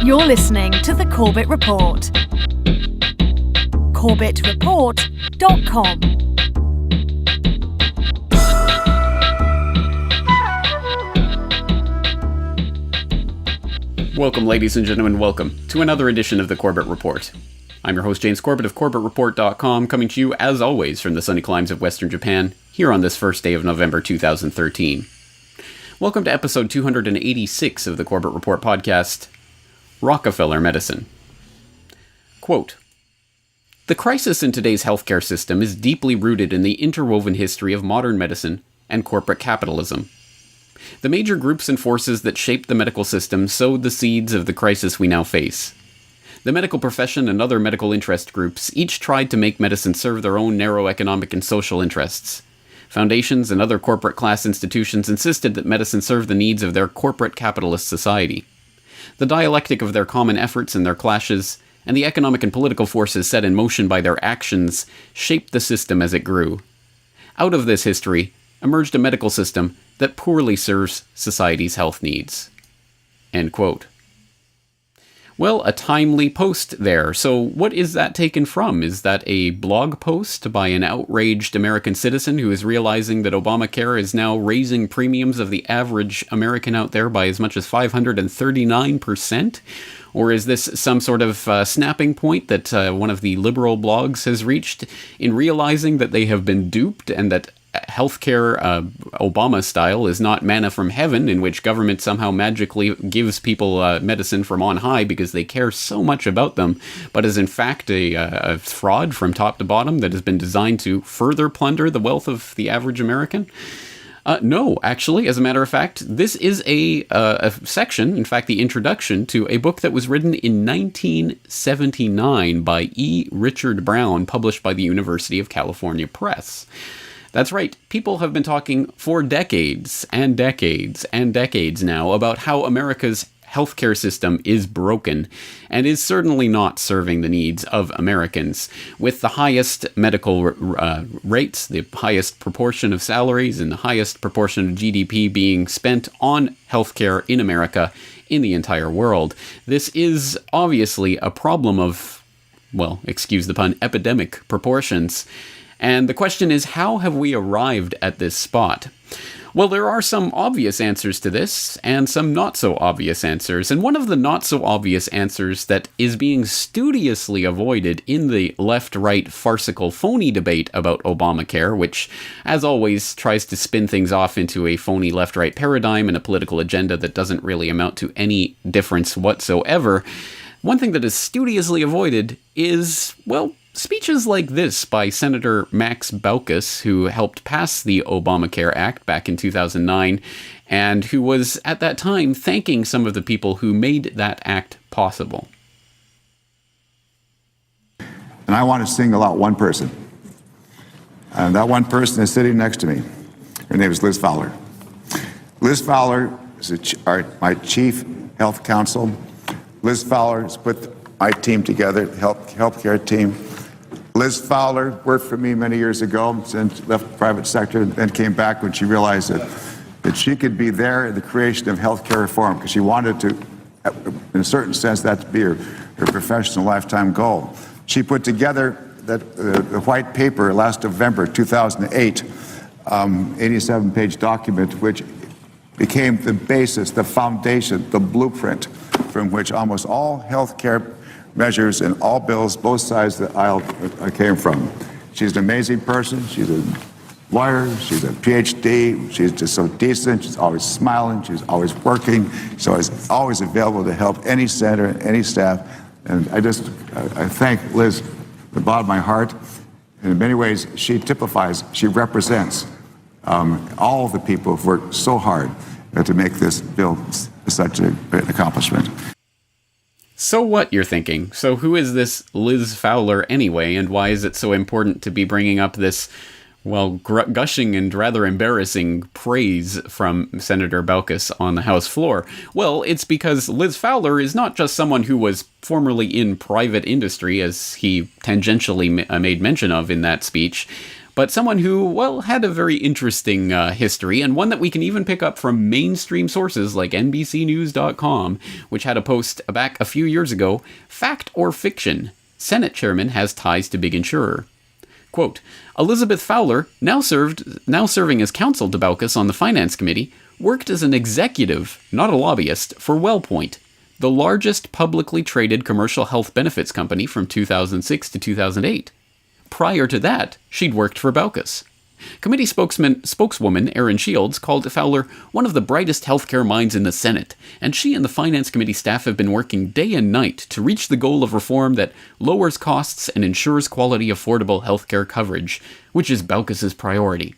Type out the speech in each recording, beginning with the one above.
You're listening to The Corbett Report. CorbettReport.com. Welcome, ladies and gentlemen, welcome to another edition of The Corbett Report. I'm your host, James Corbett of CorbettReport.com, coming to you, as always, from the sunny climes of Western Japan, here on this first day of November 2013. Welcome to episode 286 of the Corbett Report podcast, Rockefeller Medicine. Quote, "The crisis in today's healthcare system is deeply rooted in the interwoven history of modern medicine and corporate capitalism. The major groups and forces that shaped the medical system sowed the seeds of the crisis we now face. The medical profession and other medical interest groups each tried to make medicine serve their own narrow economic and social interests. Foundations and other corporate class institutions insisted that medicine serve the needs of their corporate capitalist society. The dialectic of their common efforts and their clashes, and the economic and political forces set in motion by their actions, shaped the system as it grew. Out of this history emerged a medical system that poorly serves society's health needs." End quote. Well, a timely post there. So what is that taken from? Is that a blog post by an outraged American citizen who is realizing that Obamacare is now raising premiums of the average American out there by as much as 539%? Or is this some sort of snapping point that one of the liberal blogs has reached in realizing that they have been duped and that healthcare, Obama style, is not manna from heaven, in which government somehow magically gives people medicine from on high because they care so much about them, but is in fact a fraud from top to bottom that has been designed to further plunder the wealth of the average American? No, actually, as a matter of fact, this is a section, in fact, the introduction to a book that was written in 1979 by E. Richard Brown, published by the University of California Press. That's right, people have been talking for decades and decades and decades now about how America's healthcare system is broken and is certainly not serving the needs of Americans, with the highest medical rates, the highest proportion of salaries, and the highest proportion of GDP being spent on healthcare in America in the entire world. This is obviously a problem of, well, excuse the pun, epidemic proportions. And the question is, how have we arrived at this spot? Well, there are some obvious answers to this, and some not-so-obvious answers. And one of the not-so-obvious answers that is being studiously avoided in the left-right farcical phony debate about Obamacare, which, as always, tries to spin things off into a phony left-right paradigm and a political agenda that doesn't really amount to any difference whatsoever. One thing that is studiously avoided is, well, speeches like this by Senator Max Baucus, who helped pass the Obamacare Act back in 2009, and who was, at that time, thanking some of the people who made that act possible. And I want to single out one person. And that one person is sitting next to me. Her name is Liz Fowler. Liz Fowler is my chief health counsel. Liz Fowler has put my team together, healthcare team. Liz Fowler worked for me many years ago, since left the private sector, and then came back when she realized that she could be there in the creation of healthcare reform, because she wanted to, in a certain sense, that to be her professional lifetime goal. She put together the white paper last November 2008, 87-page document, which became the basis, the foundation, the blueprint from which almost all healthcare measures and all bills, both sides of the aisle, came from. She's an amazing person. She's a lawyer. She's a PhD. She's just so decent. She's always smiling. She's always working. She's always available to help any senator, any staff. And I thank Liz from the bottom of my heart. And in many ways, she typifies, she represents all of the people who've worked so hard to make this bill such an accomplishment. So what, you're thinking? So who is this Liz Fowler anyway, and why is it so important to be bringing up this, well, gushing and rather embarrassing praise from Senator Baucus on the House floor? Well, it's because Liz Fowler is not just someone who was formerly in private industry, as he tangentially made mention of in that speech, but someone who, well, had a very interesting history, and one that we can even pick up from mainstream sources like NBCnews.com, which had a post back a few years ago, Fact or Fiction? Senate Chairman has ties to big insurer. Quote, Elizabeth Fowler, now serving as counsel to Baucus on the Finance Committee, worked as an executive, not a lobbyist, for WellPoint, the largest publicly traded commercial health benefits company from 2006 to 2008. Prior to that, she'd worked for Baucus. Committee spokeswoman Erin Shields called Fowler one of the brightest healthcare minds in the Senate, and she and the Finance Committee staff have been working day and night to reach the goal of reform that lowers costs and ensures quality, affordable healthcare coverage, which is Baucus's priority.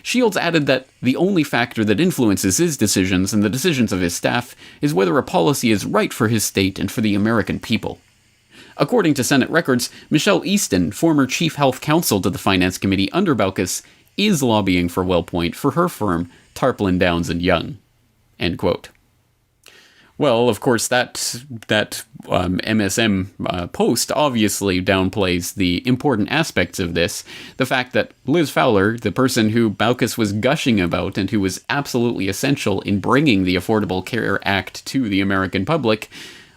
Shields added that the only factor that influences his decisions and the decisions of his staff is whether a policy is right for his state and for the American people. According to Senate records, Michelle Easton, former chief health counsel to the Finance Committee under Baucus, is lobbying for WellPoint for her firm, Tarplin, Downs & Young. End quote. Well, of course, that MSM post obviously downplays the important aspects of this. The fact that Liz Fowler, the person who Baucus was gushing about and who was absolutely essential in bringing the Affordable Care Act to the American public,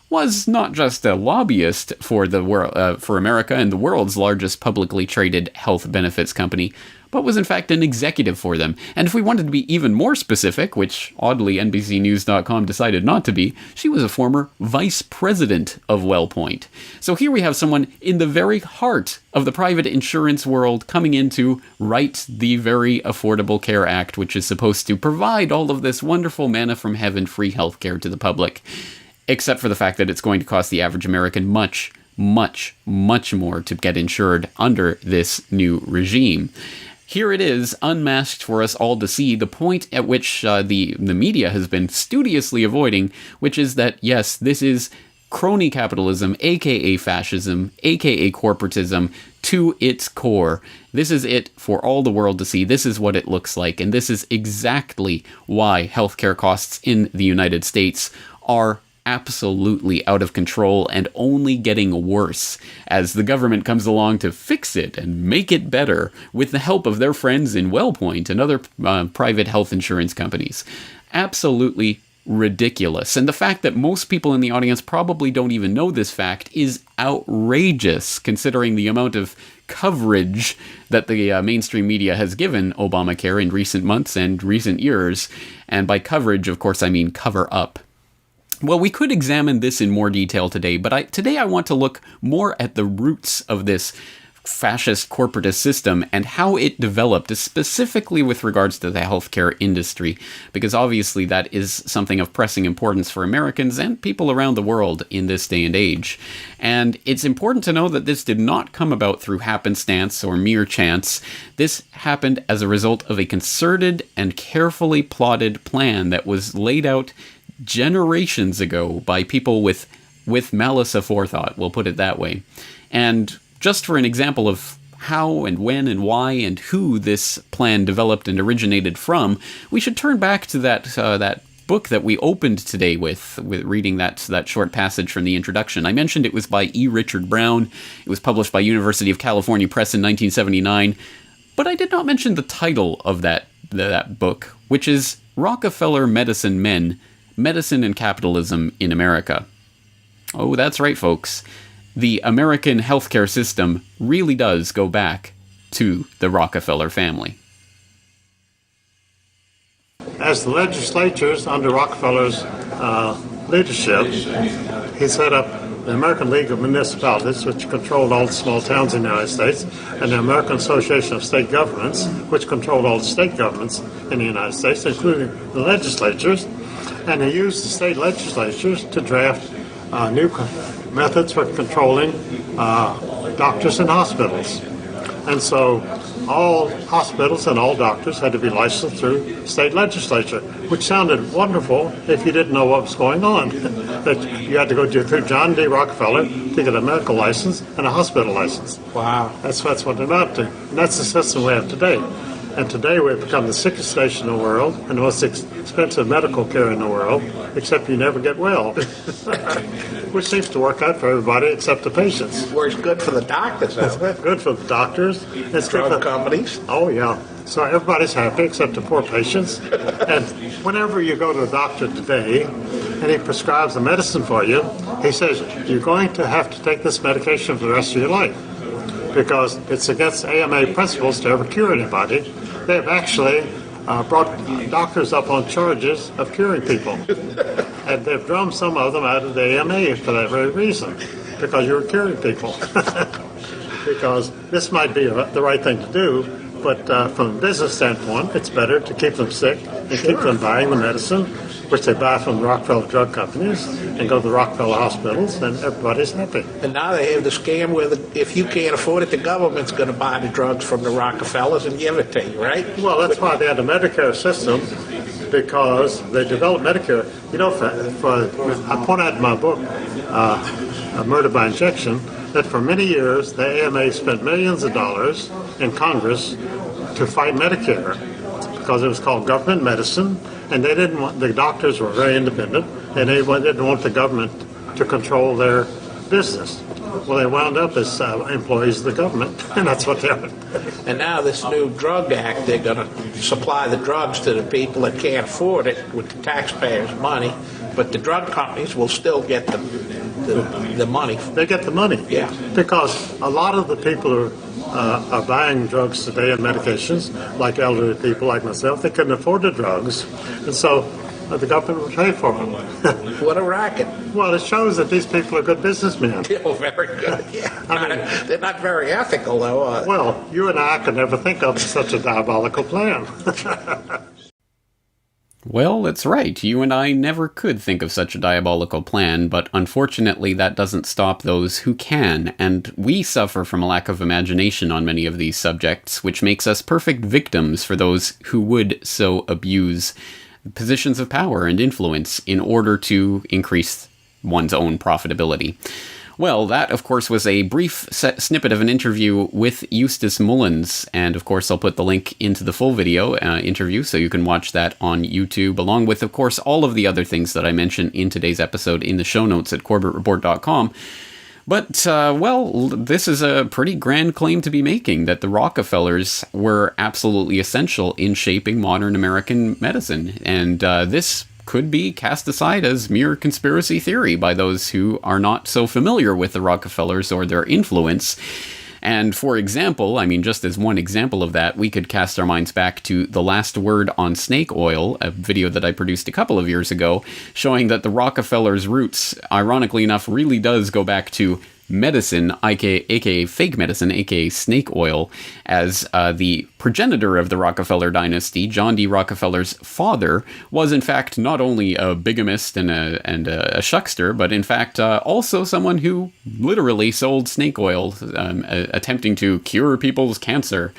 was not just a lobbyist for for America and the world's largest publicly traded health benefits company, but was in fact an executive for them. And if we wanted to be even more specific, which oddly NBCnews.com decided not to be, she was a former vice president of WellPoint. So here we have someone in the very heart of the private insurance world coming in to write the very Affordable Care Act, which is supposed to provide all of this wonderful manna from heaven free healthcare to the public. Except for the fact that it's going to cost the average American much, much, much more to get insured under this new regime. Here it is, unmasked for us all to see, the point at which the media has been studiously avoiding, which is that, yes, this is crony capitalism, aka fascism, aka corporatism, to its core. This is it for all the world to see. This is what it looks like, and this is exactly why healthcare costs in the United States are absolutely out of control and only getting worse as the government comes along to fix it and make it better with the help of their friends in WellPoint and other private health insurance companies. Absolutely ridiculous. And the fact that most people in the audience probably don't even know this fact is outrageous, considering the amount of coverage that the mainstream media has given Obamacare in recent months and recent years. And by coverage, of course, I mean cover up. Well, we could examine this in more detail today, but today I want to look more at the roots of this fascist corporatist system and how it developed, specifically with regards to the healthcare industry, because obviously that is something of pressing importance for Americans and people around the world in this day and age. And it's important to know that this did not come about through happenstance or mere chance. This happened as a result of a concerted and carefully plotted plan that was laid out generations ago by people with malice aforethought, we'll put it that way. And just for an example of how and when and why and who this plan developed and originated from, we should turn back to that book that we opened today with reading that short passage from the introduction. I mentioned it was by E. Richard Brown. It was published by University of California Press in 1979. But I did not mention the title of that book, which is Rockefeller Medicine Men, Medicine and Capitalism in America. Oh, that's right, folks. The American healthcare system really does go back to the Rockefeller family. As the legislatures under Rockefeller's leadership, he set up the American League of Municipalities, which controlled all the small towns in the United States, and the American Association of State Governments, which controlled all the state governments in the United States, including the legislatures. And he used the state legislatures to draft new methods for controlling doctors and hospitals. And so all hospitals and all doctors had to be licensed through state legislature, which sounded wonderful if you didn't know what was going on. That you had to go through John D. Rockefeller to get a medical license and a hospital license. Wow. That's what it amounted to. And that's the system we have today. And today we've become the sickest nation in the world and the most expensive medical care in the world, except you never get well. Which seems to work out for everybody except the patients. Works good for the doctors, doesn't it? Good for the doctors. It's good Drug for companies. Oh, yeah. So everybody's happy except the poor patients. And whenever you go to a doctor today and he prescribes a medicine for you, he says, you're going to have to take this medication for the rest of your life because it's against AMA principles to ever cure anybody. They've actually brought doctors up on charges of curing people. And they've drummed some of them out of the AMA for that very reason, because you're curing people. Because this might be the right thing to do, but from a business standpoint, it's better to keep them sick and keep them buying the medicine, which they buy from the Rockefeller drug companies, and go to the Rockefeller hospitals, and everybody's happy. And now they have the scam where if you can't afford it, the government's going to buy the drugs from the Rockefellers and give it to you, right? Well, that's why they had the Medicare system, because they developed Medicare. You know, I point out in my book, Murder by Injection, that for many years the AMA spent millions of dollars in Congress to fight Medicare because it was called government medicine, and they didn't want, the doctors were very independent, and they didn't want the government to control their business. Well, they wound up as employees of the government, and that's what they are. And now this new drug act, they're going to supply the drugs to the people that can't afford it with the taxpayers' money, but the drug companies will still get the money. They get the money. Yeah. Because a lot of the people who are buying drugs today and medications, like elderly people like myself, they couldn't afford the drugs, and so the government will pay for them. What a racket. Well, it shows that these people are good businessmen. Oh, very good. Yeah. I mean, they're not very ethical, though. Well, you and I could never think of such a diabolical plan. Well, that's right. You and I never could think of such a diabolical plan, but unfortunately that doesn't stop those who can, and we suffer from a lack of imagination on many of these subjects, which makes us perfect victims for those who would so abuse positions of power and influence in order to increase one's own profitability. Well, that, of course, was a brief snippet of an interview with Eustace Mullins, and, of course, I'll put the link into the full video interview so you can watch that on YouTube, along with, of course, all of the other things that I mentioned in today's episode in the show notes at CorbettReport.com. But, well, this is a pretty grand claim to be making, that the Rockefellers were absolutely essential in shaping modern American medicine, and this could be cast aside as mere conspiracy theory by those who are not so familiar with the Rockefellers or their influence. And for example, I mean, just as one example of that, we could cast our minds back to The Last Word on Snake Oil, a video that I produced a couple of years ago, showing that the Rockefellers' roots, ironically enough, really does go back to medicine, aka fake medicine, aka snake oil, as the progenitor of the Rockefeller dynasty, John D. Rockefeller's father, was in fact not only a bigamist and a shuckster, but in fact also someone who literally sold snake oil, attempting to cure people's cancer.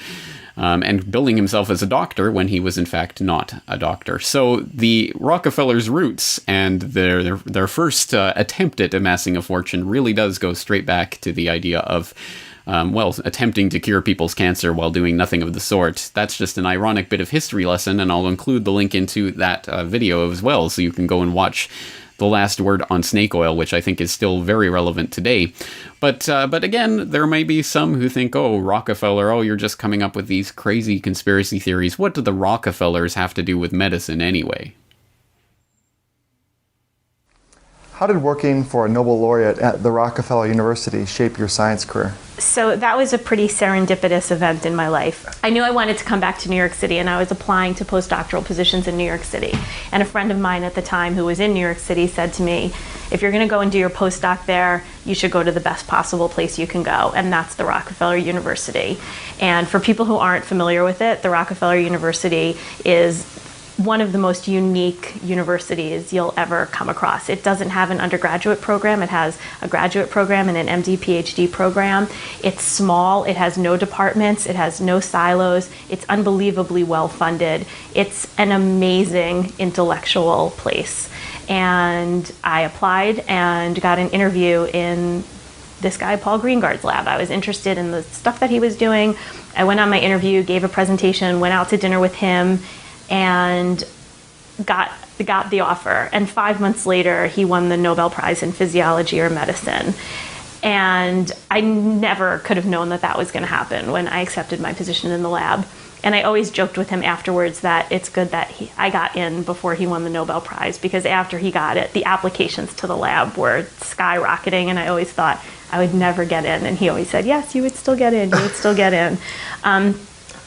And billing himself as a doctor when he was in fact not a doctor. So the Rockefellers' roots and their first attempt at amassing a fortune really does go straight back to the idea of, attempting to cure people's cancer while doing nothing of the sort. That's just an ironic bit of history lesson, and I'll include the link into that video as well, so you can go and watch The Last Word on Snake Oil, which I think is still very relevant today. But again, there may be some who think, oh, Rockefeller, oh, you're just coming up with these crazy conspiracy theories. What do the Rockefellers have to do with medicine anyway? How did working for a Nobel laureate at the Rockefeller University shape your science career? So that was a pretty serendipitous event in my life. I knew I wanted to come back to New York City, and I was applying to postdoctoral positions in New York City. And a friend of mine at the time who was in New York City said to me, if you're going to go and do your postdoc there, you should go to the best possible place you can go, and that's the Rockefeller University. And for people who aren't familiar with it, the Rockefeller University is one of the most unique universities you'll ever come across. It doesn't have an undergraduate program. It has a graduate program and an MD, PhD program. It's small. It has no departments. It has no silos. It's unbelievably well funded. It's an amazing intellectual place. And I applied and got an interview in this guy, Paul Greengard's lab. I was interested in the stuff that he was doing, I went on my interview, gave a presentation, went out to dinner with him, and got the offer. And 5 months later, he won the Nobel Prize in Physiology or Medicine. And I never could have known that was going to happen when I accepted my position in the lab. And I always joked with him afterwards that it's good that I got in before he won the Nobel Prize, because after he got it, the applications to the lab were skyrocketing, and I always thought I would never get in. And he always said, yes, you would still get in, you would still get in.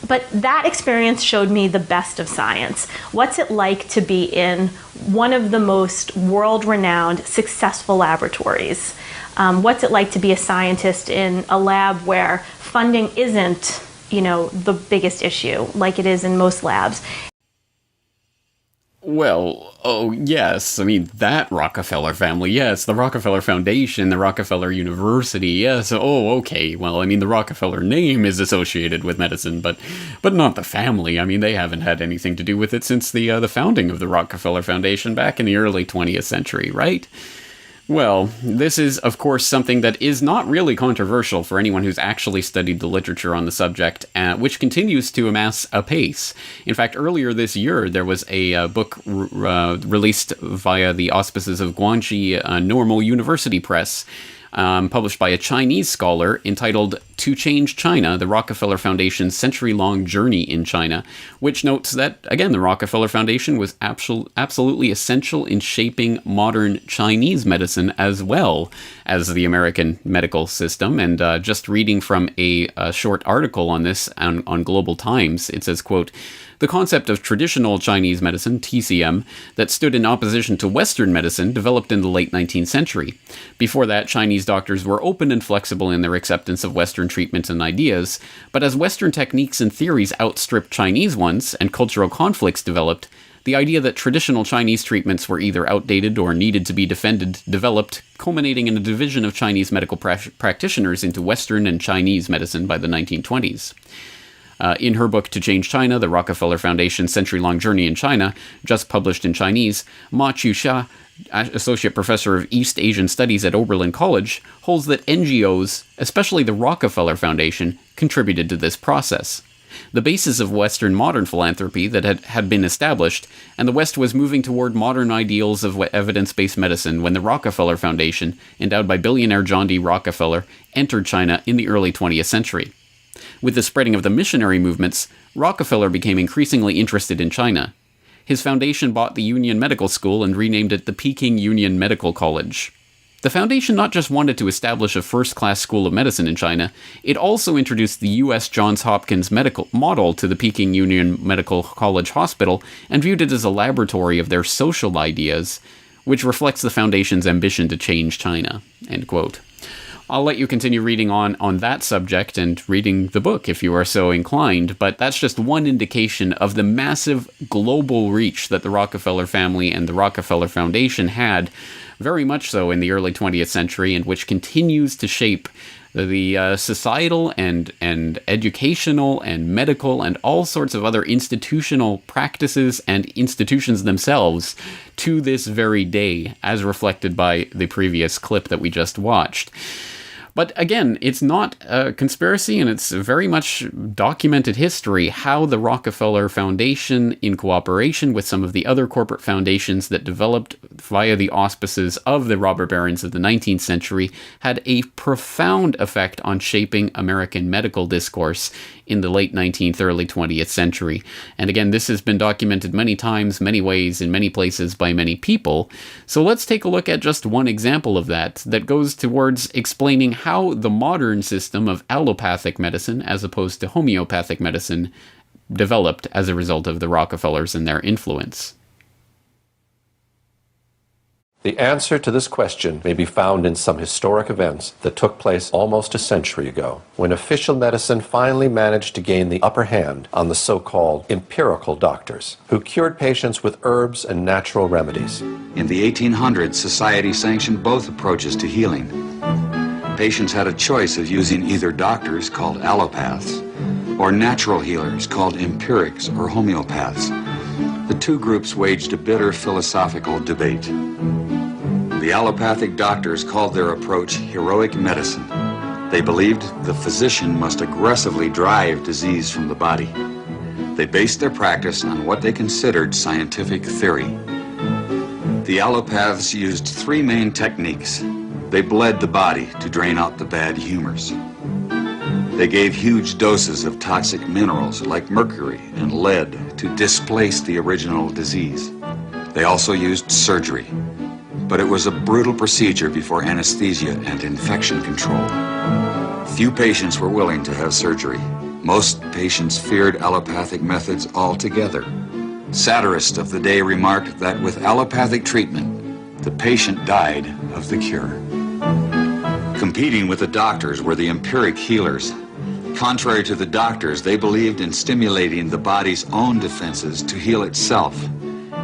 But that experience showed me the best of science. What's it like to be in one of the most world-renowned, successful laboratories? What's it like to be a scientist in a lab where funding isn't, the biggest issue, like it is in most labs? Well, oh, yes. I mean, that Rockefeller family, yes. The Rockefeller Foundation, the Rockefeller University, yes. Oh, okay. Well, I mean, the Rockefeller name is associated with medicine, but not the family. I mean, they haven't had anything to do with it since the founding of the Rockefeller Foundation back in the early 20th century, right? Well, this is, of course, something that is not really controversial for anyone who's actually studied the literature on the subject, which continues to amass apace. In fact, earlier this year, there was a book released via the auspices of Guangxi Normal University Press, published by a Chinese scholar, entitled To Change China, the Rockefeller Foundation's Century-Long Journey in China, which notes that, again, the Rockefeller Foundation was absolutely essential in shaping modern Chinese medicine as well as the American medical system. And just reading from a short article on this on Global Times, it says, quote, "The concept of traditional Chinese medicine, TCM, that stood in opposition to Western medicine developed in the late 19th century. Before that, Chinese doctors were open and flexible in their acceptance of Western treatments and ideas, but as Western techniques and theories outstripped Chinese ones and cultural conflicts developed, the idea that traditional Chinese treatments were either outdated or needed to be defended developed, culminating in a division of Chinese medical practitioners into Western and Chinese medicine by the 1920s. In her book To Change China, the Rockefeller Foundation's Century-Long Journey in China, just published in Chinese, Ma Qiuxia, Associate Professor of East Asian Studies at Oberlin College, holds that NGOs, especially the Rockefeller Foundation, contributed to this process. The basis of Western modern philanthropy that had been established, and the West was moving toward modern ideals of evidence-based medicine when the Rockefeller Foundation, endowed by billionaire John D. Rockefeller, entered China in the early 20th century. With the spreading of the missionary movements, Rockefeller became increasingly interested in China. His foundation bought the Union Medical School and renamed it the Peking Union Medical College. The foundation not just wanted to establish a first-class school of medicine in China, it also introduced the U.S. Johns Hopkins medical model to the Peking Union Medical College Hospital and viewed it as a laboratory of their social ideas, which reflects the foundation's ambition to change China." End quote. I'll let you continue reading on that subject and reading the book if you are so inclined, but that's just one indication of the massive global reach that the Rockefeller family and the Rockefeller Foundation had, very much so in the early 20th century, and which continues to shape the societal and educational and medical and all sorts of other institutional practices and institutions themselves to this very day, as reflected by the previous clip that we just watched. But again, it's not a conspiracy, and it's very much documented history how the Rockefeller Foundation, in cooperation with some of the other corporate foundations that developed via the auspices of the robber barons of the 19th century, had a profound effect on shaping American medical discourse in the late 19th, early 20th century. And again, this has been documented many times, many ways, in many places by many people. So let's take a look at just one example of that goes towards explaining how the modern system of allopathic medicine, as opposed to homeopathic medicine, developed as a result of the Rockefellers and their influence. The answer to this question may be found in some historic events that took place almost a century ago, when official medicine finally managed to gain the upper hand on the so-called empirical doctors, who cured patients with herbs and natural remedies. In the 1800s, society sanctioned both approaches to healing. Patients had a choice of using either doctors, called allopaths, or natural healers, called empirics or homeopaths. The two groups waged a bitter philosophical debate. The allopathic doctors called their approach heroic medicine, They believed the physician must aggressively drive disease from the body. They based their practice on what they considered scientific theory. The allopaths used three main techniques. They bled the body to drain out the bad humors. They gave huge doses of toxic minerals like mercury and lead to displace the original disease. They also used surgery, but it was a brutal procedure before anesthesia and infection control. Few patients were willing to have surgery. Most patients feared allopathic methods altogether. Satirists of the day remarked that with allopathic treatment, the patient died of the cure. Competing with the doctors were the empiric healers. Contrary to the doctors, they believed in stimulating the body's own defenses to heal itself.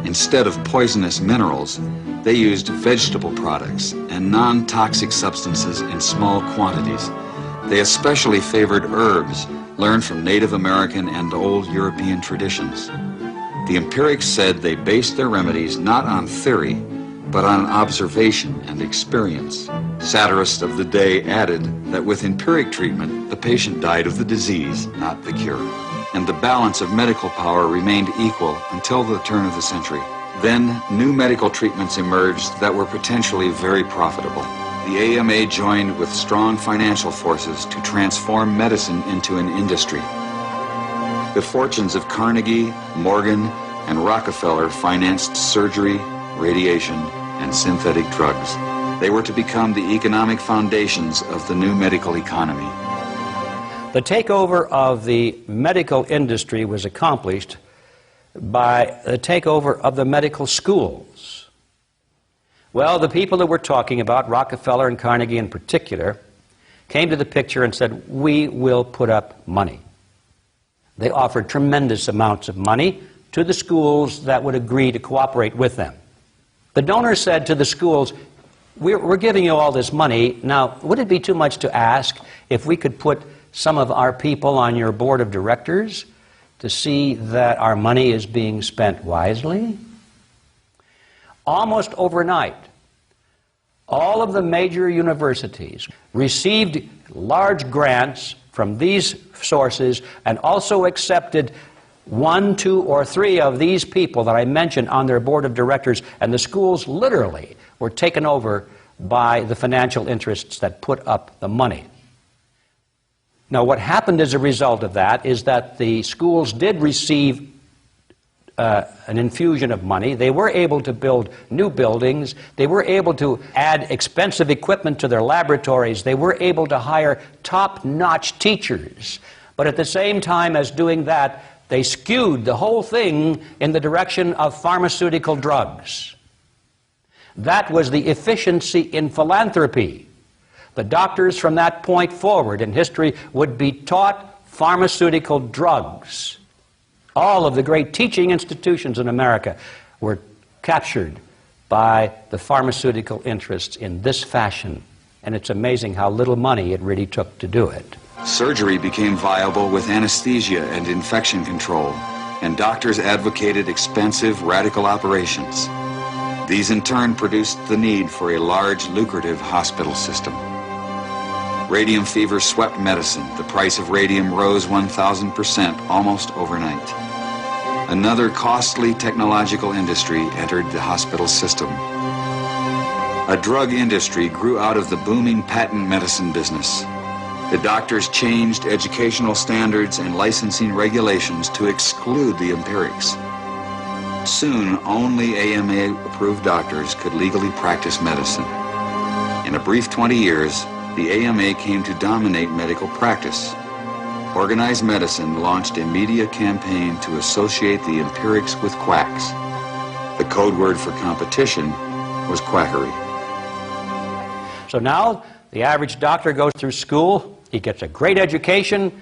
Instead of poisonous minerals, they used vegetable products and non-toxic substances in small quantities. They especially favored herbs learned from Native American and old European traditions. The empirics said they based their remedies not on theory, but on observation and experience. Satirists of the day added that with empiric treatment, the patient died of the disease, not the cure. And the balance of medical power remained equal until the turn of the century. Then, new medical treatments emerged that were potentially very profitable. The AMA joined with strong financial forces to transform medicine into an industry. The fortunes of Carnegie, Morgan, and Rockefeller financed surgery, radiation, and synthetic drugs. They were to become the economic foundations of the new medical economy. The takeover of the medical industry was accomplished by the takeover of the medical schools. Well, the people that we're talking about, Rockefeller and Carnegie in particular, came to the picture and said, we will put up money. They offered tremendous amounts of money to the schools that would agree to cooperate with them. The donors said to the schools, we're giving you all this money. Now, would it be too much to ask if we could put some of our people on your board of directors to see that our money is being spent wisely? Almost overnight, all of the major universities received large grants from these sources and also accepted 1, 2, or 3 of these people that I mentioned on their board of directors, and the schools literally were taken over by the financial interests that put up the money. Now, what happened as a result of that is that the schools did receive an infusion of money. They were able to build new buildings. They were able to add expensive equipment to their laboratories. They were able to hire top-notch teachers. But at the same time as doing that, they skewed the whole thing in the direction of pharmaceutical drugs. That was the efficiency in philanthropy. The doctors from that point forward in history would be taught pharmaceutical drugs. All of the great teaching institutions in America were captured by the pharmaceutical interests in this fashion. And it's amazing how little money it really took to do it. Surgery became viable with anesthesia and infection control, and doctors advocated expensive, radical operations. These in turn produced the need for a large, lucrative hospital system. Radium fever swept medicine. The price of radium rose 1,000% almost overnight. Another costly technological industry entered the hospital system. A drug industry grew out of the booming patent medicine business. The doctors changed educational standards and licensing regulations to exclude the empirics. Soon, only AMA-approved doctors could legally practice medicine. In a brief 20 years, the AMA came to dominate medical practice. Organized Medicine launched a media campaign to associate the empirics with quacks. The code word for competition was quackery. So now the average doctor goes through school, he gets a great education,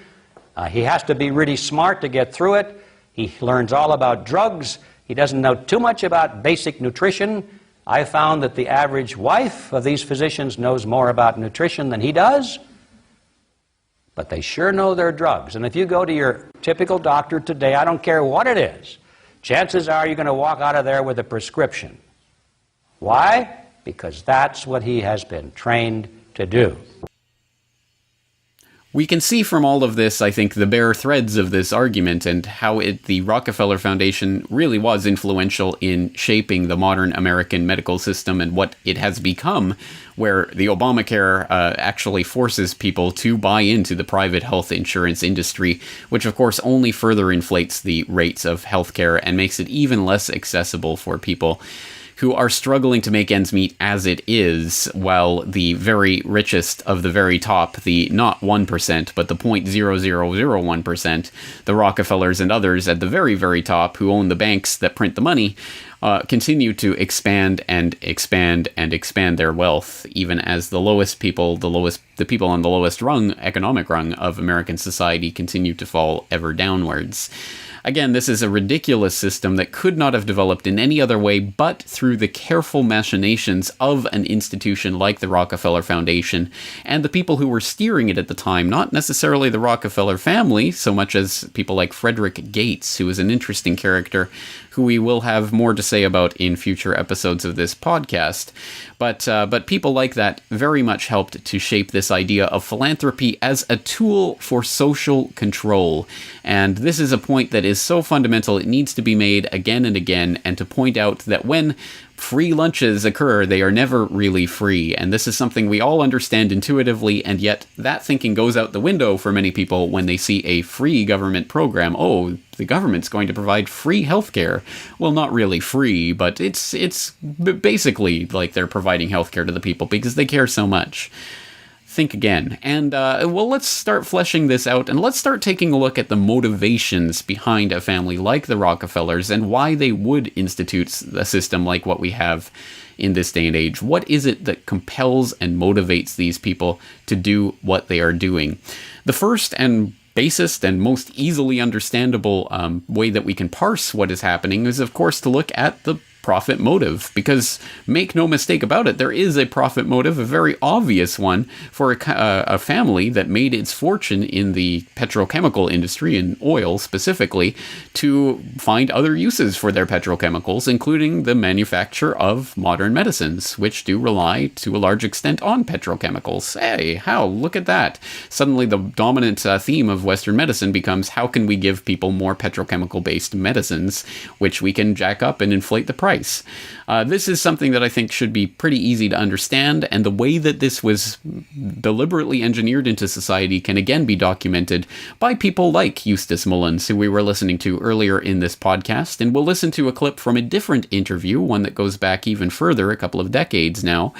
he has to be really smart to get through it, he learns all about drugs, he doesn't know too much about basic nutrition. I found that the average wife of these physicians knows more about nutrition than he does, but they sure know their drugs. And if you go to your typical doctor today, I don't care what it is, chances are you're going to walk out of there with a prescription. Why? Because that's what he has been trained to do. We can see from all of this, I think, the bare threads of this argument and how the Rockefeller Foundation really was influential in shaping the modern American medical system and what it has become, where the Obamacare actually forces people to buy into the private health insurance industry, which of course only further inflates the rates of healthcare and makes it even less accessible for people who are struggling to make ends meet as it is, while the very richest of the very top, the not 1%, but the 0.0001%, the Rockefellers and others at the very, very top who own the banks that print the money, continue to expand and expand and expand their wealth, even as the lowest people, the people on the lowest rung, economic rung of American society continue to fall ever downwards. Again, this is a ridiculous system that could not have developed in any other way but through the careful machinations of an institution like the Rockefeller Foundation and the people who were steering it at the time, not necessarily the Rockefeller family, so much as people like Frederick Gates, who is an interesting character who we will have more to say about in future episodes of this podcast. But people like that very much helped to shape this idea of philanthropy as a tool for social control. And this is a point that is so fundamental, it needs to be made again and again, and to point out that when free lunches occur, they are never really free. And this is something we all understand intuitively, and yet that thinking goes out the window for many people when they see a free government program. Oh, the government's going to provide free healthcare. Well, not really free, but it's basically like they're providing healthcare to the people because they care so much. Think again. And, well, let's start fleshing this out, and let's start taking a look at the motivations behind a family like the Rockefellers and why they would institute a system like what we have in this day and age. What is it that compels and motivates these people to do what they are doing? The first and basest and most easily understandable way that we can parse what is happening is, of course, to look at the profit motive, because make no mistake about it, there is a profit motive, a very obvious one, for a family that made its fortune in the petrochemical industry, in oil specifically, to find other uses for their petrochemicals, including the manufacture of modern medicines, which do rely to a large extent on petrochemicals. Hey, how? Look at that. Suddenly the dominant theme of Western medicine becomes, how can we give people more petrochemical-based medicines, which we can jack up and inflate the price? This is something that I think should be pretty easy to understand, and the way that this was deliberately engineered into society can again be documented by people like Eustace Mullins, who we were listening to earlier in this podcast, and we'll listen to a clip from a different interview, one that goes back even further, a couple of decades now,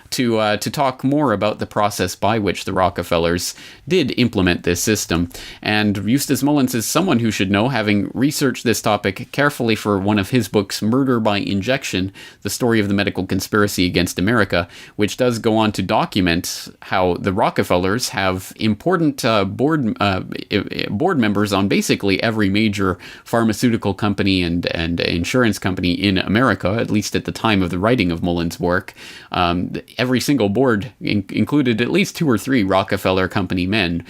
to talk more about the process by which the Rockefellers did implement this system. And Eustace Mullins is someone who should know, having researched this topic carefully for one of his books, Murder by Injection, The Story of the Medical Conspiracy Against America, which does go on to document how the Rockefellers have important board members on basically every major pharmaceutical company and insurance company in America, at least at the time of the writing of Mullins' work. Every single board included at least 2 or 3 Rockefeller company men,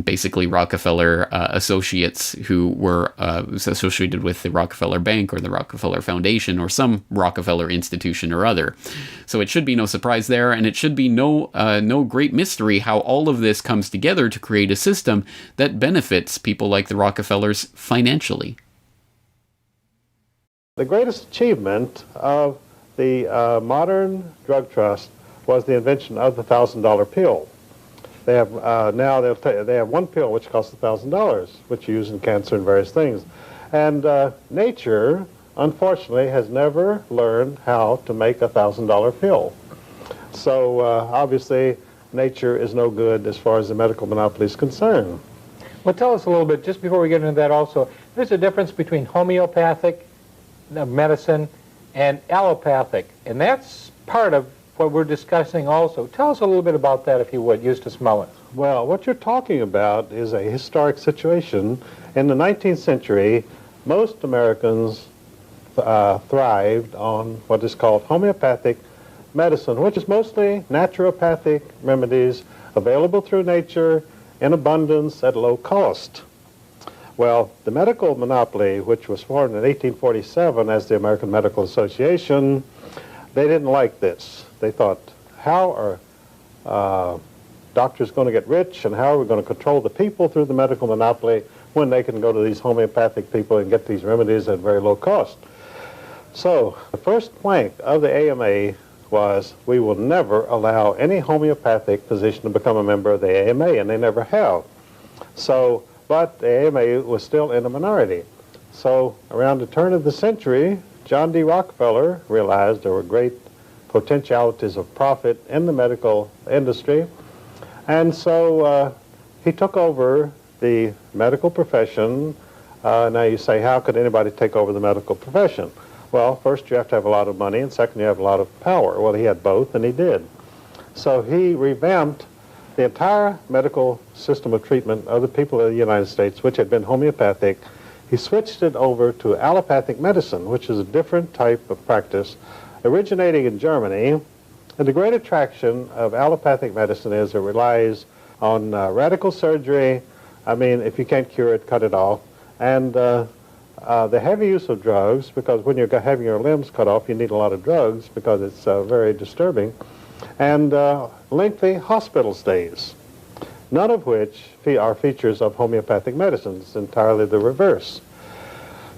basically Rockefeller associates who were associated with the Rockefeller Bank or the Rockefeller Foundation or some Rockefeller institution or other. So it should be no surprise there, and it should be no great mystery how all of this comes together to create a system that benefits people like the Rockefellers financially. The greatest achievement of the modern drug trust was the invention of the $1,000 pill. They have now they have one pill which costs $1,000, which you use in cancer and various things. And nature, unfortunately, has never learned how to make a $1,000 pill. So obviously, nature is no good as far as the medical monopoly is concerned. Well, tell us a little bit, just before we get into that also, there's a difference between homeopathic medicine and allopathic, and that's part of what we're discussing also. Tell us a little bit about that, if you would, Eustace Mullins. Well, what you're talking about is a historic situation. In the 19th century, most Americans thrived on what is called homeopathic medicine, which is mostly naturopathic remedies available through nature in abundance at low cost. Well, the medical monopoly, which was formed in 1847 as the American Medical Association, they didn't like this. They thought, how are doctors going to get rich, and how are we going to control the people through the medical monopoly when they can go to these homeopathic people and get these remedies at very low cost? So the first plank of the AMA was, we will never allow any homeopathic physician to become a member of the AMA, and they never have. So, but the AMA was still in a minority. So around the turn of the century, John D. Rockefeller realized there were great potentialities of profit in the medical industry, and so he took over the medical profession. Now you say, how could anybody take over the medical profession? Well, first you have to have a lot of money, and second you have a lot of power. Well, he had both, and he did. So he revamped the entire medical system of treatment of the people of the United States, which had been homeopathic. He switched it over to allopathic medicine, which is a different type of practice, originating in Germany. And the great attraction of allopathic medicine is it relies on radical surgery. I mean, if you can't cure it, cut it off. And the heavy use of drugs, because when you're having your limbs cut off, you need a lot of drugs because it's very disturbing. And lengthy hospital stays, none of which are features of homeopathic medicine. It's entirely the reverse.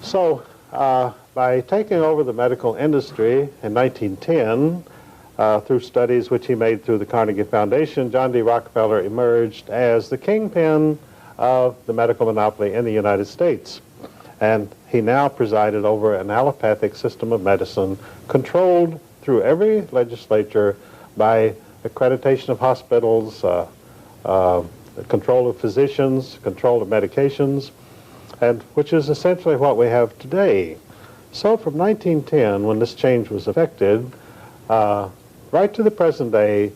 So by taking over the medical industry in 1910, through studies which he made through the Carnegie Foundation, John D. Rockefeller emerged as the kingpin of the medical monopoly in the United States. And he now presided over an allopathic system of medicine controlled through every legislature by accreditation of hospitals, control of physicians, control of medications, and which is essentially what we have today. So from 1910, when this change was effected, right to the present day,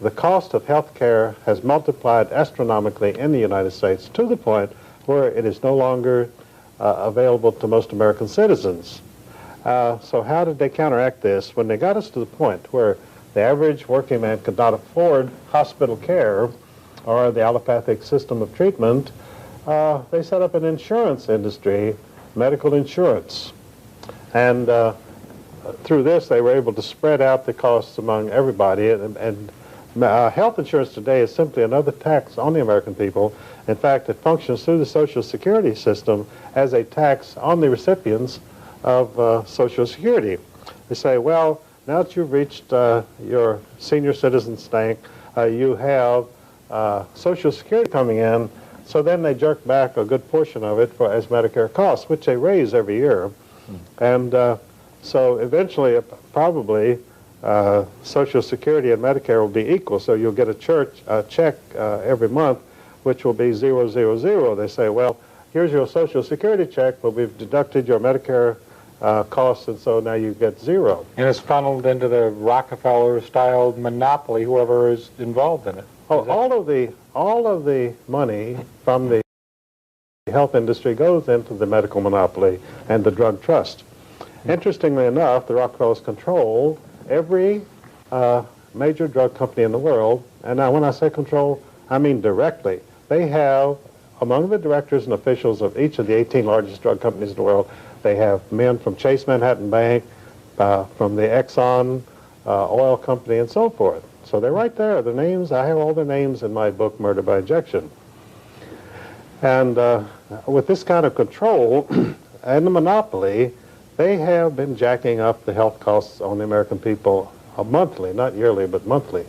the cost of health care has multiplied astronomically in the United States to the point where it is no longer available to most American citizens. So how did they counteract this? When they got us to the point where the average working man could not afford hospital care or the allopathic system of treatment, they set up an insurance industry, medical insurance. And through this, they were able to spread out the costs among everybody. And health insurance today is simply another tax on the American people. In fact, it functions through the Social Security system as a tax on the recipients of Social Security. They say, well, now that you've reached your senior citizen stank, you have Social Security coming in. So then they jerk back a good portion of it as Medicare costs, which they raise every year. And so eventually, probably, Social Security and Medicare will be equal. So you'll get a check every month, which will be 000. They say, well, here's your Social Security check, but we've deducted your Medicare costs, and so now you get zero. And it's funneled into the Rockefeller-style monopoly, whoever is involved in it. Oh, all of the money from the health industry goes into the medical monopoly and the drug trust. Interestingly enough, the Rockefellers control every major drug company in the world. And now when I say control, I mean directly. They have, among the directors and officials of each of the 18 largest drug companies in the world, they have men from Chase Manhattan Bank, from the Exxon oil company, and so forth. So they're right there. The names, I have all their names in my book, Murder by Injection. And with this kind of control and the monopoly, they have been jacking up the health costs on the American people monthly, not yearly, but monthly.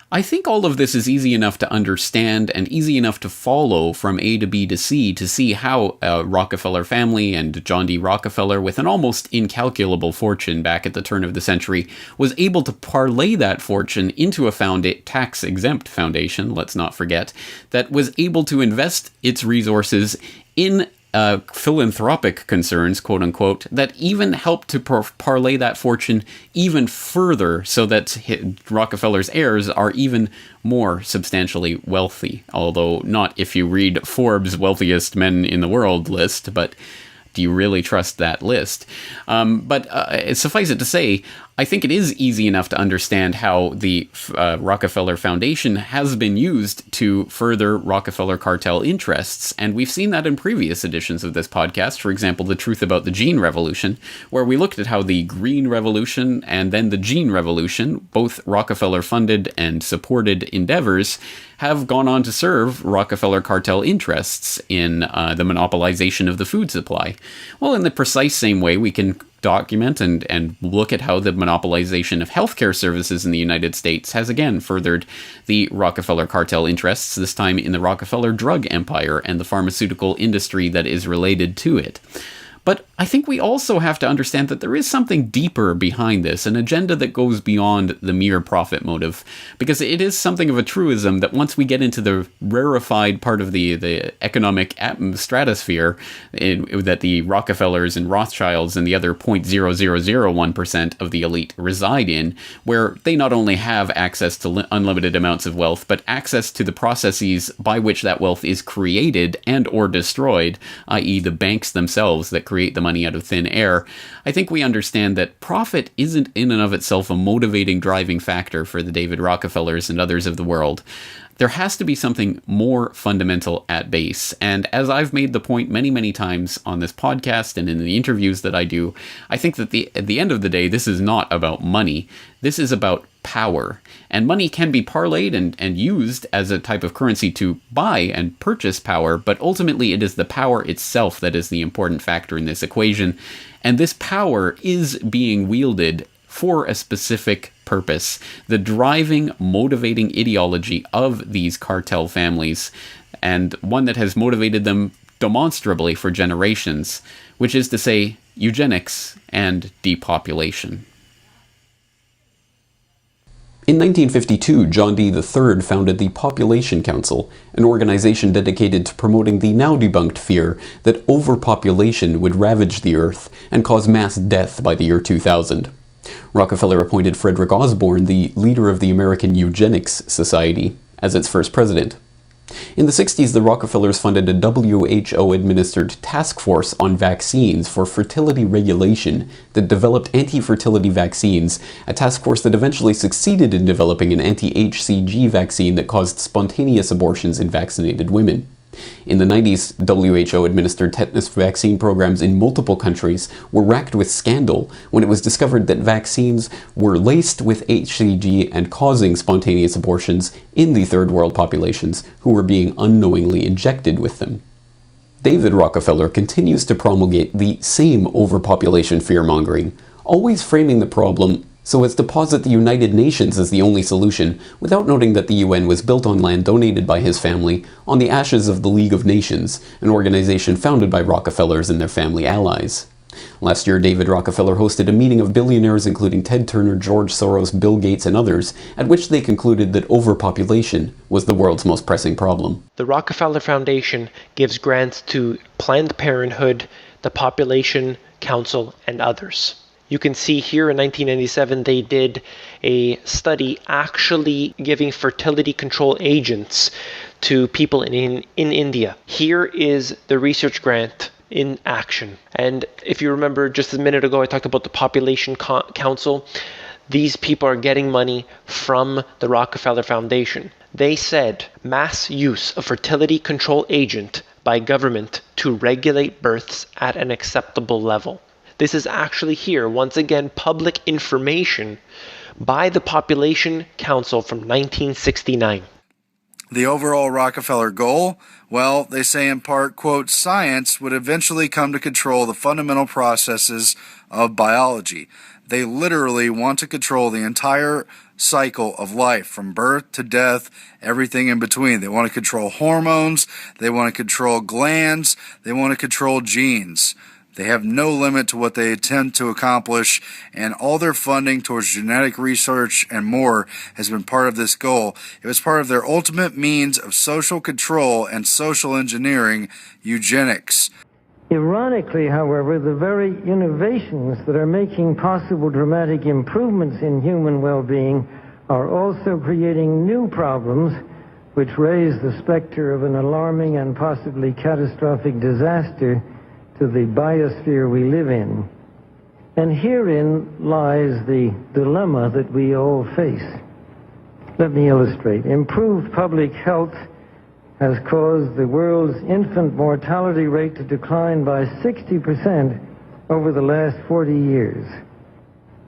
I think all of this is easy enough to understand and easy enough to follow from A to B to C to see how a Rockefeller family and John D. Rockefeller, with an almost incalculable fortune back at the turn of the century, was able to parlay that fortune into a tax-exempt foundation, let's not forget, that was able to invest its resources in philanthropic concerns, quote unquote, that even helped to parlay that fortune even further so that Rockefeller's heirs are even more substantially wealthy. Although not if you read Forbes' wealthiest men in the world list, but do you really trust that list? But suffice it to say, I think it is easy enough to understand how the Rockefeller Foundation has been used to further Rockefeller cartel interests, and we've seen that in previous editions of this podcast. For example, The Truth About the Gene Revolution, where we looked at how the Green Revolution and then the Gene Revolution, both Rockefeller-funded and supported endeavors, have gone on to serve Rockefeller cartel interests in the monopolization of the food supply. Well, in the precise same way, we can document and look at how the monopolization of healthcare services in the United States has again furthered the Rockefeller cartel interests, this time in the Rockefeller drug empire and the pharmaceutical industry that is related to it. But I think we also have to understand that there is something deeper behind this, an agenda that goes beyond the mere profit motive, because it is something of a truism that once we get into the rarefied part of the economic stratosphere that the Rockefellers and Rothschilds and the other 0.0001% of the elite reside in, where they not only have access to unlimited amounts of wealth, but access to the processes by which that wealth is created and or destroyed, i.e. the banks themselves that create the money out of thin air, I think we understand that profit isn't in and of itself a motivating driving factor for the David Rockefellers and others of the world. There has to be something more fundamental at base. And as I've made the point many, many times on this podcast and in the interviews that I do, I think that at the end of the day, this is not about money. This is about power. And money can be parlayed and used as a type of currency to buy and purchase power, but ultimately it is the power itself that is the important factor in this equation. And this power is being wielded for a specific purpose, the driving, motivating ideology of these cartel families, and one that has motivated them demonstrably for generations, which is to say, eugenics and depopulation. In 1952, John D. III founded the Population Council, an organization dedicated to promoting the now debunked fear that overpopulation would ravage the earth and cause mass death by the year 2000. Rockefeller appointed Frederick Osborne, the leader of the American Eugenics Society, as its first president. In the 60s, the Rockefellers funded a WHO-administered task force on vaccines for fertility regulation that developed anti-fertility vaccines, a task force that eventually succeeded in developing an anti-HCG vaccine that caused spontaneous abortions in vaccinated women. In the 90s, WHO-administered tetanus vaccine programs in multiple countries were racked with scandal when it was discovered that vaccines were laced with HCG and causing spontaneous abortions in the third world populations who were being unknowingly injected with them. David Rockefeller continues to promulgate the same overpopulation fear-mongering, always framing the problem so as to posit the United Nations as the only solution, without noting that the UN was built on land donated by his family on the ashes of the League of Nations, an organization founded by Rockefellers and their family allies. Last year, David Rockefeller hosted a meeting of billionaires including Ted Turner, George Soros, Bill Gates, and others, at which they concluded that overpopulation was the world's most pressing problem. The Rockefeller Foundation gives grants to Planned Parenthood, the Population Council, and others. You can see here in 1997 they did a study actually giving fertility control agents to people in India. Here is the research grant in action. And if you remember just a minute ago I talked about the Population Council. These people are getting money from the Rockefeller Foundation. They said mass use of fertility control agent by government to regulate births at an acceptable level. This is actually here, once again, public information by the Population Council from 1969. The overall Rockefeller goal? Well, they say in part, quote, science would eventually come to control the fundamental processes of biology. They literally want to control the entire cycle of life, from birth to death, everything in between. They want to control hormones, they want to control glands, they want to control genes. They have no limit to what they attempt to accomplish, and all their funding towards genetic research and more has been part of this goal. It was part of their ultimate means of social control and social engineering, eugenics. Ironically, however, the very innovations that are making possible dramatic improvements in human well-being are also creating new problems which raise the specter of an alarming and possibly catastrophic disaster to the biosphere we live in. And herein lies the dilemma that we all face. Let me illustrate. Improved public health has caused the world's infant mortality rate to decline by 60% over the last 40 years.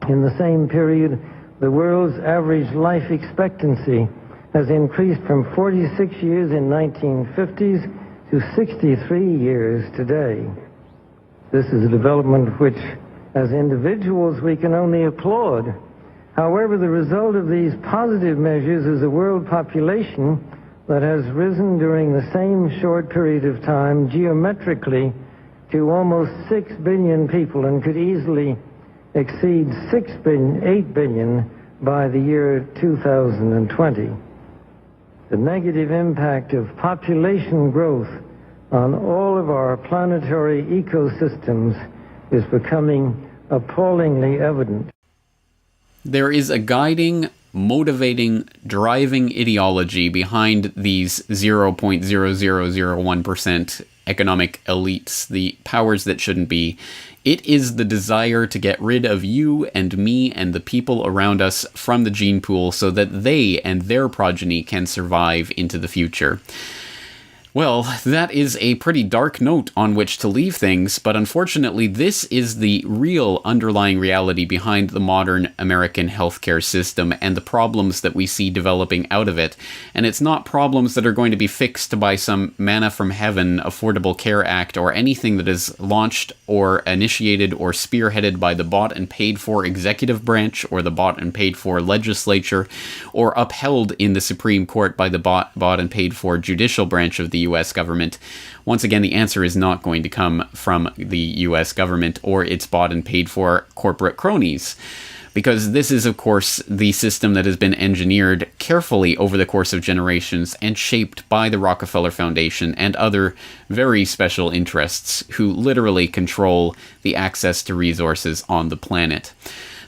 In the same period, the world's average life expectancy has increased from 46 years in 1950s to 63 years today. This is a development which, as individuals, we can only applaud. However, the result of these positive measures is a world population that has risen during the same short period of time geometrically to almost 6 billion people and could easily exceed 8 billion by the year 2020. The negative impact of population growth on all of our planetary ecosystems is becoming appallingly evident. There is a guiding, motivating, driving ideology behind these 0.0001% economic elites, the powers that shouldn't be. It is the desire to get rid of you and me and the people around us from the gene pool so that they and their progeny can survive into the future. Well, that is a pretty dark note on which to leave things, but unfortunately this is the real underlying reality behind the modern American healthcare system and the problems that we see developing out of it. And it's not problems that are going to be fixed by some manna from heaven Affordable Care Act or anything that is launched or initiated or spearheaded by the bought and paid for executive branch or the bought and paid for legislature or upheld in the Supreme Court by the bought and paid for judicial branch of the U.S. government. Once again, the answer is not going to come from the U.S. government or its bought and paid for corporate cronies, because this is, of course, the system that has been engineered carefully over the course of generations and shaped by the Rockefeller Foundation and other very special interests who literally control the access to resources on the planet.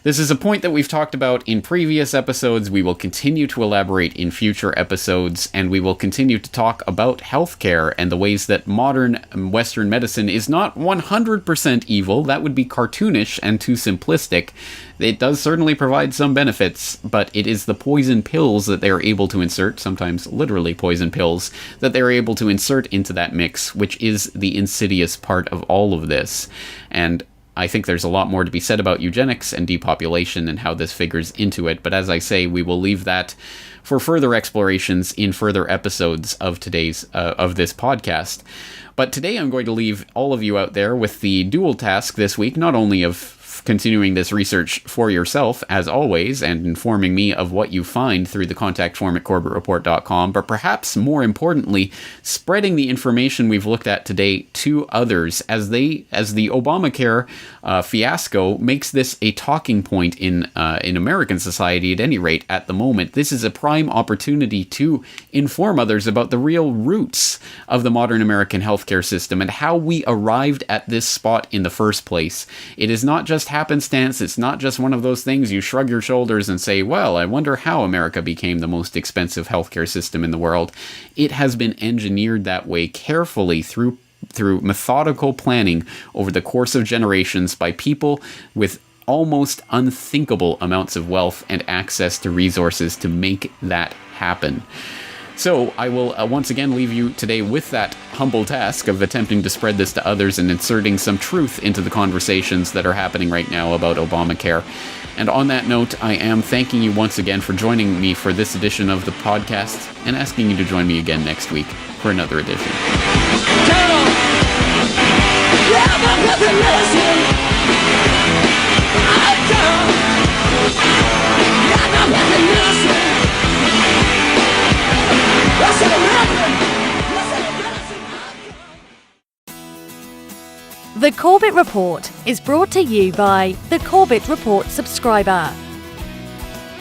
This is a point that we've talked about in previous episodes. We will continue to elaborate in future episodes, and we will continue to talk about healthcare and the ways that modern Western medicine is not 100% evil. That would be cartoonish and too simplistic. It does certainly provide some benefits, but it is the poison pills that they are able to insert, sometimes literally poison pills, that they are able to insert into that mix, which is the insidious part of all of this. And I think there's a lot more to be said about eugenics and depopulation and how this figures into it, but as I say, we will leave that for further explorations in further episodes of this podcast. But today I'm going to leave all of you out there with the dual task this week, not only of continuing this research for yourself, as always, and informing me of what you find through the contact form at CorbettReport.com, but perhaps more importantly, spreading the information we've looked at today to others, as the Obamacare fiasco makes this a talking point in American society, at any rate, at the moment. This is a prime opportunity to inform others about the real roots of the modern American healthcare system and how we arrived at this spot in the first place. It is not just happenstance. It's not just one of those things you shrug your shoulders and say, well, I wonder how America became the most expensive healthcare system in the world. It has been engineered that way carefully through methodical planning over the course of generations by people with almost unthinkable amounts of wealth and access to resources to make that happen. So I will once again leave you today with that humble task of attempting to spread this to others and inserting some truth into the conversations that are happening right now about Obamacare. And on that note, I am thanking you once again for joining me for this edition of the podcast and asking you to join me again next week for another edition. The Corbett Report is brought to you by the Corbett Report subscriber,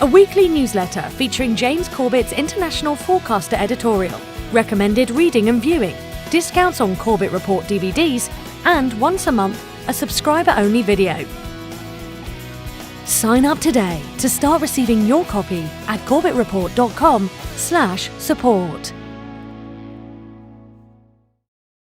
a weekly newsletter featuring James Corbett's International Forecaster editorial, recommended reading and viewing, discounts on Corbett Report DVDs, and once a month, a subscriber-only video. Sign up today to start receiving your copy at CorbettReport.com/support.